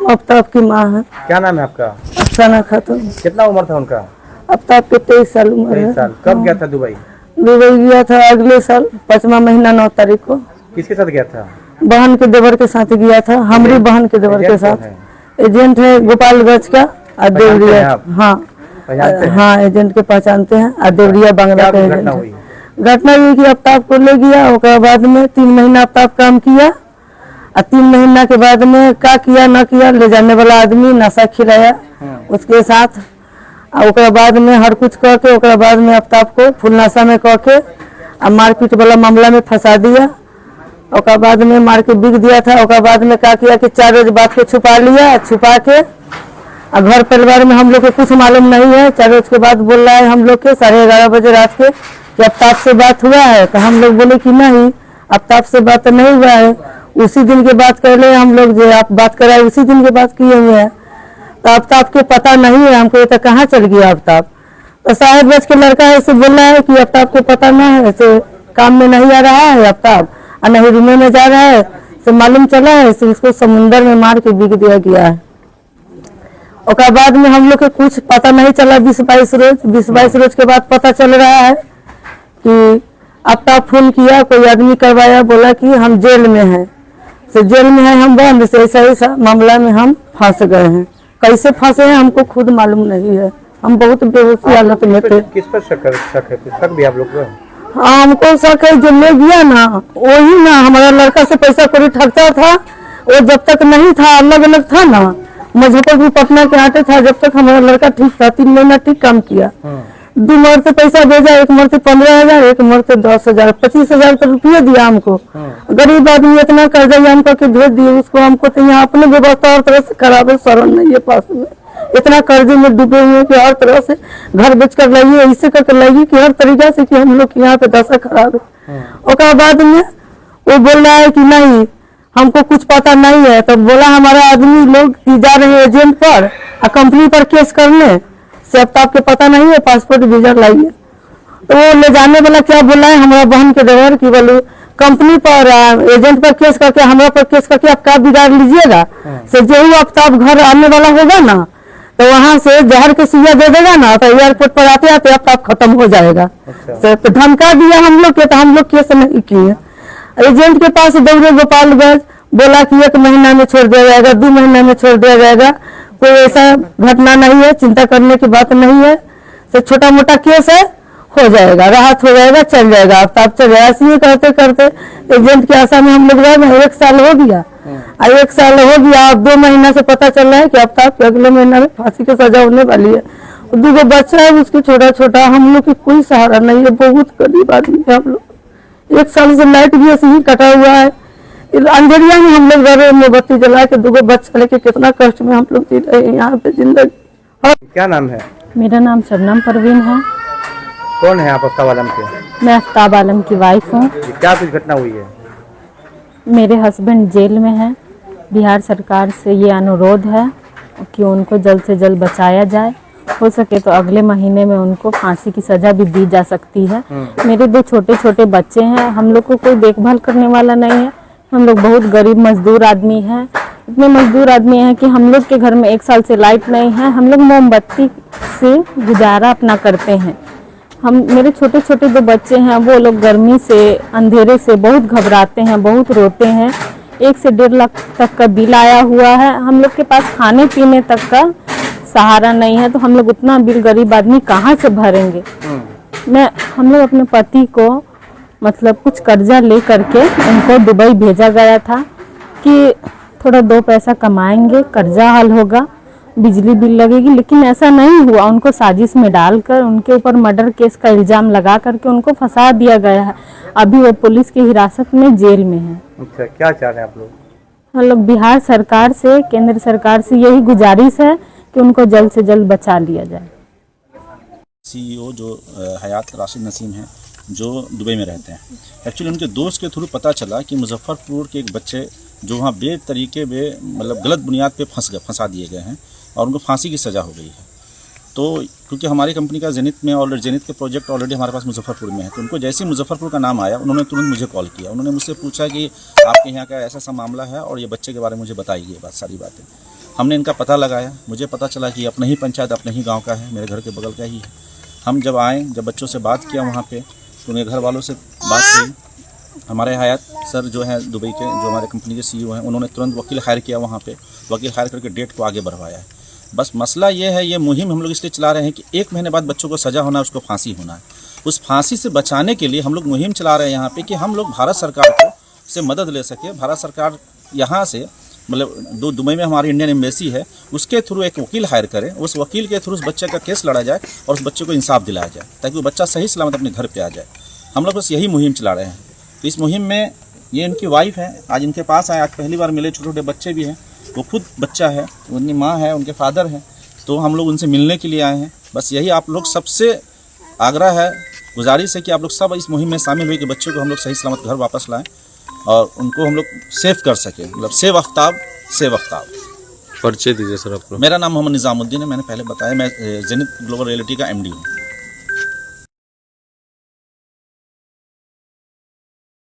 आफ्ताब की माँ है। क्या नाम है आपका? अफसाना खातून। कितना उम्र था उनका? आफ्ताब के 23 साल उम्र है। 23 साल। कब गया था दुबई? दुबई गया था अगले साल 5वां महीना 9 तारीख को। किसके साथ गया था? बहन के देवर के साथ गया था, हमारी बहन के देवर के साथ। एजेंट है गोपालगंज का और देवरिया। हाँ एजेंट के पहचानते हैं और देवरिया बांग्ला का एजेंट है। घटना ये कि आफ्ताब को ले गया, उसके बाद में 3 महीना आफ्ताब काम किया और 3 महीना के बाद में क्या किया ना किया, ले जाने वाला आदमी नशा खिलाया उसके साथ। और बाद में हर कुछ कह के और बाद में आफ्ताब को फुल नशा में कह के और मारपीट वाला मामला में फंसा दिया। और बाद में मार के बिक दिया था। और बाद में क्या किया कि 4 रोज बात को छुपा लिया, छुपा के और घर परिवार में हम लोग को कुछ मालूम नहीं है। 4 रोज के बाद बोल रहा है हम लोग के 11:30 बजे रात के कि आफ्ताब से बात हुआ है, तो हम लोग बोले कि नहीं आफ्ताब से बात तो नहीं हुआ है। उसी दिन के बात कर ले हम लोग, जो आप बात कराए उसी दिन के बात किए हुए हैं। तो आफ्ताब के पता नहीं है हमको, ये तो कहाँ चल गया आफ्ताब। तो साहेबगंज के लड़का है से बोल रहा है कि आफ्ताब को पता ना है, ऐसे काम में नहीं आ रहा है आफ्ताब और नहीं रूमे में जा रहा है, से मालूम चला है से इसको समुंदर में मार के बिक दिया गया है। और बाद में हम लोग के कुछ पता नहीं चला। 20-22 रोज के बाद पता चल रहा है कि आफ्ताब फोन किया, कोई आदमी करवाया, बोला कि हम जेल में हैं, से जेल में है हम बंद, से ऐसा मामला में हम फंस गए हैं। कैसे फंसे हैं हमको खुद मालूम नहीं है, हम बहुत बेहोशी हालत में थे। किस पर शक है? शक भी आप लोग को? हाँ हमको शक है, जो ले गया ना वही ना हमारा लड़का से पैसा कौड़ी ठगता था। वो जब तक नहीं था, अलग अलग था ना, मुजफ्फरपुर पटना के आटे था, जब तक हमारा लड़का ठीक था 3 महीना ठीक काम किया। 2 मरते पैसा भेजा, एक मरते 15,000, एक मरते 10,000, 25,000 तो रुपये दिया हमको। गरीब आदमी इतना कर्जा हम करके भेज दिए उसको। हमको तो यहाँ अपने व्यवस्था हर तरह से खराब है, शरण नहीं है पास में, इतना कर्जे में डूबे हुए कि हर तरह से घर बेच कर लाइए, ऐसे करके लाइए कि हर तरीका से कि हम लोग यहाँ पे दशा खराब है। और बाद में वो बोल रहा है कि नहीं हमको कुछ पता नहीं है। तो बोला हमारा आदमी लोग जा रहे हैं एजेंट पर और कंपनी पर केस करने, से आफ्ताब के पता नहीं है, पासपोर्ट वीजा लाइए। तो वो ले जाने वाला क्या बोला है हमारा बहन के देवर की बोलो कंपनी पर एजेंट पर केस करके हमारा पर केस करके आप क्या बिगाड़ लीजिएगा। से जो आफ्ताब घर आने वाला होगा ना तो वहां से जहर के सुइया दे देगा ना, तो एयरपोर्ट पर आते आते आफ्ताब खत्म हो जाएगा। तो धमका दिया हम लोग के, तो हम लोग केस नहीं किए। एजेंट के पास दौड़े गोपालगंज, बोला कि 1 महीना में छोड़ दिया जाएगा, 2 महीना में छोड़ दिया जाएगा, कोई ऐसा घटना नहीं है, चिंता करने की बात नहीं है, तो छोटा मोटा केस है, हो जाएगा, राहत हो जाएगा, चल जाएगा आफ्ताब चल जाएगा। ऐसे करते करते एजेंट की आशा में हम लोग रहे। 1 साल हो गया और 1 साल हो गया, अब 2 महीना से पता चल रहा है कि आफ्ताब के अगले महीना में फांसी की सजा होने वाली है। 2 बच्चा है उसके छोटा छोटा, हम लोग की कोई सहारा नहीं है, बहुत गरीब आदमी है हम लोग। 1 साल से लाइट भी ऐसे ही कटा हुआ है, अंधेरिया में हम लोग घर मोमबत्ती जला के 2 बच्चा लेके कितना कष्ट में हम लोग जी रहे हैं यहाँ पे जिंदगी। क्या नाम है? मेरा नाम शबनम परवीन है। कौन है आप आफ्ताब आलम के? मैं आफ्ताब आलम की वाइफ हूँ। क्या कुछ घटना हुई है? मेरे हस्बैंड जेल में हैं। बिहार सरकार से ये अनुरोध है कि उनको जल्द से जल्द बचाया जाए, हो सके तो अगले महीने में उनको फांसी की सजा भी दी जा सकती है। मेरे 2 छोटे छोटे बच्चे हैं, हम लोग को कोई देखभाल करने वाला नहीं है, हम लोग बहुत गरीब मजदूर आदमी हैं। इतने मजदूर आदमी हैं कि हम लोग के घर में 1 साल से लाइट नहीं है, हम लोग मोमबत्ती से गुजारा अपना करते हैं। मेरे छोटे छोटे 2 बच्चे हैं, वो लोग गर्मी से अंधेरे से बहुत घबराते हैं, बहुत रोते हैं। 1 से 1.5 लाख तक का बिल आया हुआ है, हम लोग के पास खाने पीने तक का सहारा नहीं है, तो हम लोग उतना बिल गरीब आदमी कहाँ से भरेंगे। हम लोग अपने पति को मतलब कुछ कर्जा ले करके उनको दुबई भेजा गया था कि थोड़ा 2 पैसा कमाएंगे, कर्जा हल होगा, बिजली बिल लगेगी, लेकिन ऐसा नहीं हुआ। उनको साजिश में डालकर उनके ऊपर मर्डर केस का इल्जाम लगा करके उनको फंसा दिया गया है। अभी वो पुलिस की हिरासत में जेल में है। अच्छा, क्या चाह रहे हैं आप लोग? हम लोग बिहार सरकार से, केंद्र सरकार से यही गुजारिश है कि उनको जल्द से जल्द बचा लिया जाए। CEO जो हयात राशिद नसीम हैं, जो दुबई में रहते हैं, एक्चुअली उनके दोस्त के थ्रू पता चला कि मुजफ्फरपुर के एक बच्चे जो वहाँ बेतरीके मतलब गलत बुनियाद पे फंसा दिए गए हैं और उनको फांसी की सज़ा हो गई है। तो क्योंकि हमारी कंपनी का जेनिथ में ऑलरेडी जेनिथ के प्रोजेक्ट ऑलरेडी हमारे पास मुजफ्फरपुर में है, तो उनको जैसे ही मुजफ्फरपुर का नाम आया उन्होंने तुरंत मुझे कॉल किया। उन्होंने मुझसे पूछा कि आपके यहाँ का ऐसा सा मामला है और ये बच्चे के बारे में मुझे बताइए सारी बातें। हमने इनका पता लगाया, मुझे पता चला कि अपना ही पंचायत अपने ही गांव का है, मेरे घर के बगल का ही है। हम जब आए, जब बच्चों से बात किया वहाँ पे, तो उनके घर वालों से बात की। हमारे हयात सर जो हैं दुबई के, जो हमारे कंपनी के CEO हैं, उन्होंने तुरंत वकील हायर किया, वहाँ पे वकील हायर करके डेट को आगे बढ़वाया है। बस मसला ये है, ये मुहिम हम लोग इसलिए चला रहे हैं कि 1 महीने बाद बच्चों को सज़ा होना है, उसको फांसी होना है। उस फांसी से बचाने के लिए हम लोग मुहिम चला रहे हैं यहाँ पे कि हम लोग भारत सरकार को से मदद ले सके। भारत सरकार यहाँ से मतलब दुबई में हमारी इंडियन एम्बेसी है, उसके थ्रू एक वकील हायर करें, उस वकील के थ्रू उस बच्चे का केस लड़ा जाए और उस बच्चे को इंसाफ दिलाया जाए, ताकि वो बच्चा सही सलामत अपने घर पे आ जाए। हम लोग बस यही मुहिम चला रहे हैं। तो इस मुहिम में ये इनकी वाइफ है, आज इनके पास आए, आज पहली बार मिले। छोटे छोटे बच्चे भी हैं, वो खुद बच्चा है, उनकी माँ है, उनके फादर हैं, तो हम लोग उनसे मिलने के लिए आए हैं। बस यही आप लोग सबसे आग्रह है, गुजारिश है कि आप लोग सब इस मुहिम में शामिल हुए कि बच्चों को हम लोग सही सलामत घर वापस लाएं और उनको हम लोग सेफ कर सकें, मतलब सेव आफ्ताब। परिचय दीजिए सर अपना। मेरा नाम मोहम्मद निज़ामुद्दीन है, मैंने पहले बताया, मैं जेनिथ ग्लोबल रियलिटी का MD हूँ।